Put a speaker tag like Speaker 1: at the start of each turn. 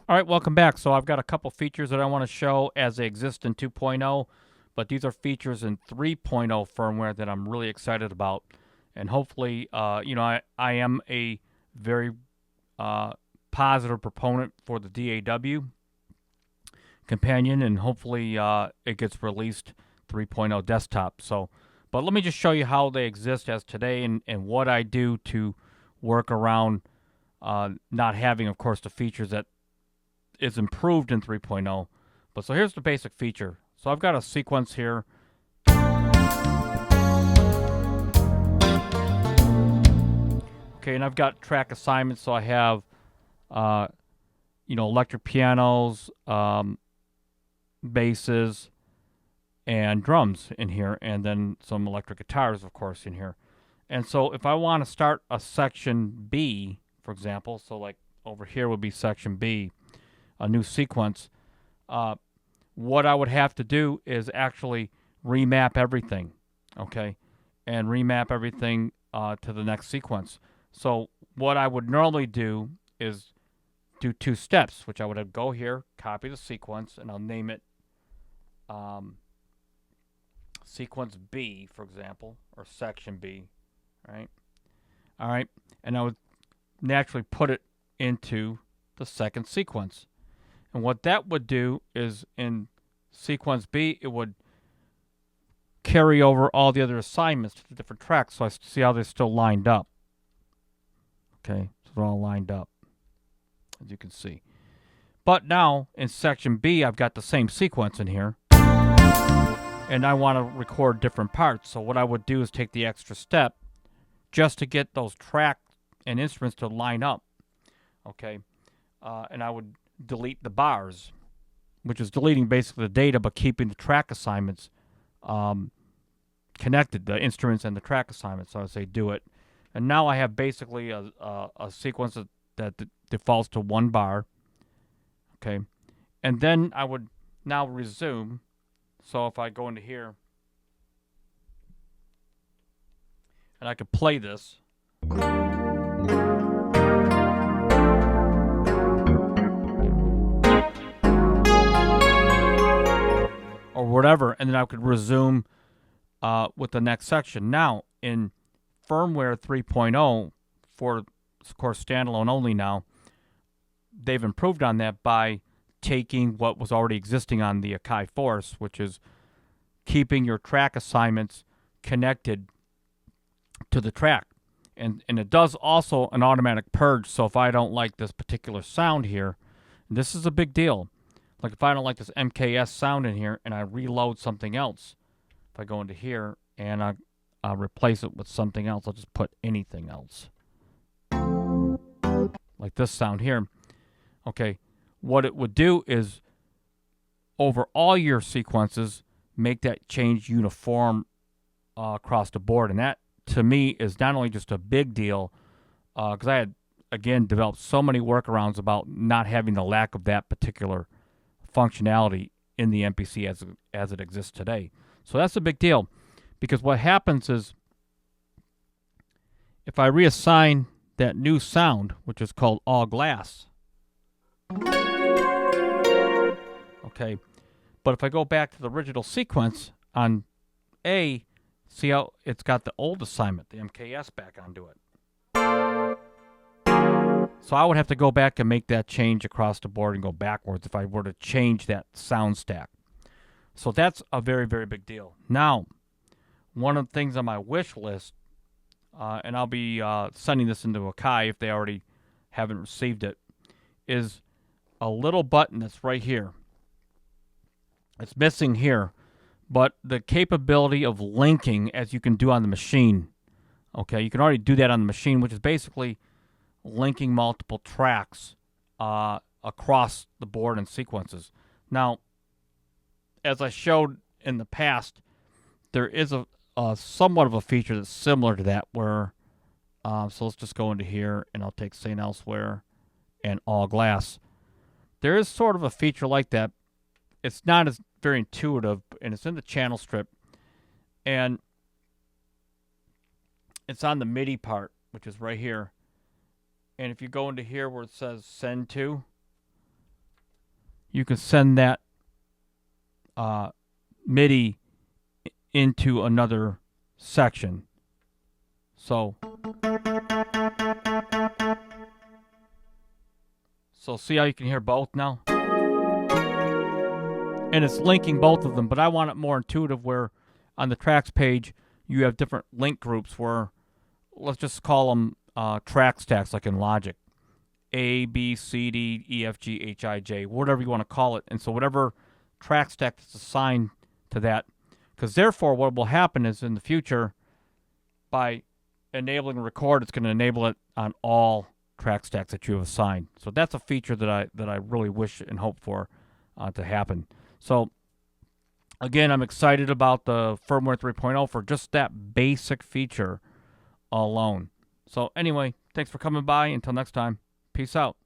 Speaker 1: All right, welcome back. So I've got a couple features that I want to show as they exist in 2.0, but these are features in 3.0 firmware that I'm really excited about. And hopefully, I am a very positive proponent for the DAW companion, and hopefully it gets released 3.0 desktop. But let me just show you how they exist as today and what I do to work around not having, of course, the features that is improved in 3.0. But so here's the basic feature. So I've got a sequence here. Okay, and I've got track assignments. So I have, electric pianos, basses, and drums in here, and then some electric guitars, of course, in here. And so if I want to start a section B, for example, so like over here would be section B, a new sequence, what I would have to do is actually remap everything, okay, and remap everything to the next sequence. So what I would normally do is do two steps, which I would have go here, copy the sequence, and I'll name it sequence B, for example, or section B, right? All right, and I would naturally put it into the second sequence. And what that would do is in sequence B, it would carry over all the other assignments to the different tracks. So I see how they're still lined up. Okay, so they're all lined up, as you can see. But now in section B, I've got the same sequence in here, and I want to record different parts. So what I would do is take the extra step just to get those tracks and instruments to line up. Okay, and I would delete the bars, which is deleting basically the data but keeping the track assignments connected, the instruments and the track assignments. So I would say do it. And now I have basically a sequence that defaults to one bar. Okay, and then I would now resume. So if I go into here and I could play this, or whatever, and then I could resume with the next section. Now, in firmware 3.0, for, of course, standalone only now, they've improved on that by taking what was already existing on the Akai Force, which is keeping your track assignments connected to the track. And it does also an automatic purge, so if I don't like this particular sound here, this is a big deal. Like if I don't like this MKS sound in here and I reload something else, if I go into here and I'll replace it with something else, I'll just put anything else. Like this sound here. Okay, what it would do is over all your sequences, make that change uniform across the board. And that, to me, is not only just a big deal, because I had, again, developed so many workarounds about not having the lack of that particular functionality in the MPC as it exists today. So that's a big deal, because what happens is if I reassign that new sound, which is called all glass, okay, but if I go back to the original sequence on A, see how it's got the old assignment, the MKS, back onto it. So I would have to go back and make that change across the board and go backwards if I were to change that sound stack. So that's a very, very big deal. Now, one of the things on my wish list, and I'll be sending this into Akai if they already haven't received it, is a little button that's right here. It's missing here, but the capability of linking, as you can do on the machine. Okay, you can already do that on the machine, which is basically linking multiple tracks across the board and sequences. Now, as I showed in the past, there is a somewhat of a feature that's similar to that where, so let's just go into here and I'll take St. Elsewhere and all glass. There is sort of a feature like that. It's not as very intuitive, and it's in the channel strip, and it's on the MIDI part, which is right here. And if you go into here where it says send to, you can send that MIDI into another section. So see how you can hear both now? And it's linking both of them, but I want it more intuitive where on the tracks page you have different link groups where, let's just call them track stacks like in Logic. A, B, C, D, E, F, G, H, I, J, whatever you want to call it. And so whatever track stack is assigned to that, because therefore what will happen is in the future, by enabling record, it's going to enable it on all track stacks that you have assigned. So that's a feature that I really wish and hope for to happen. So again, I'm excited about the firmware 3.0 for just that basic feature alone. So anyway, thanks for coming by. Until next time, peace out.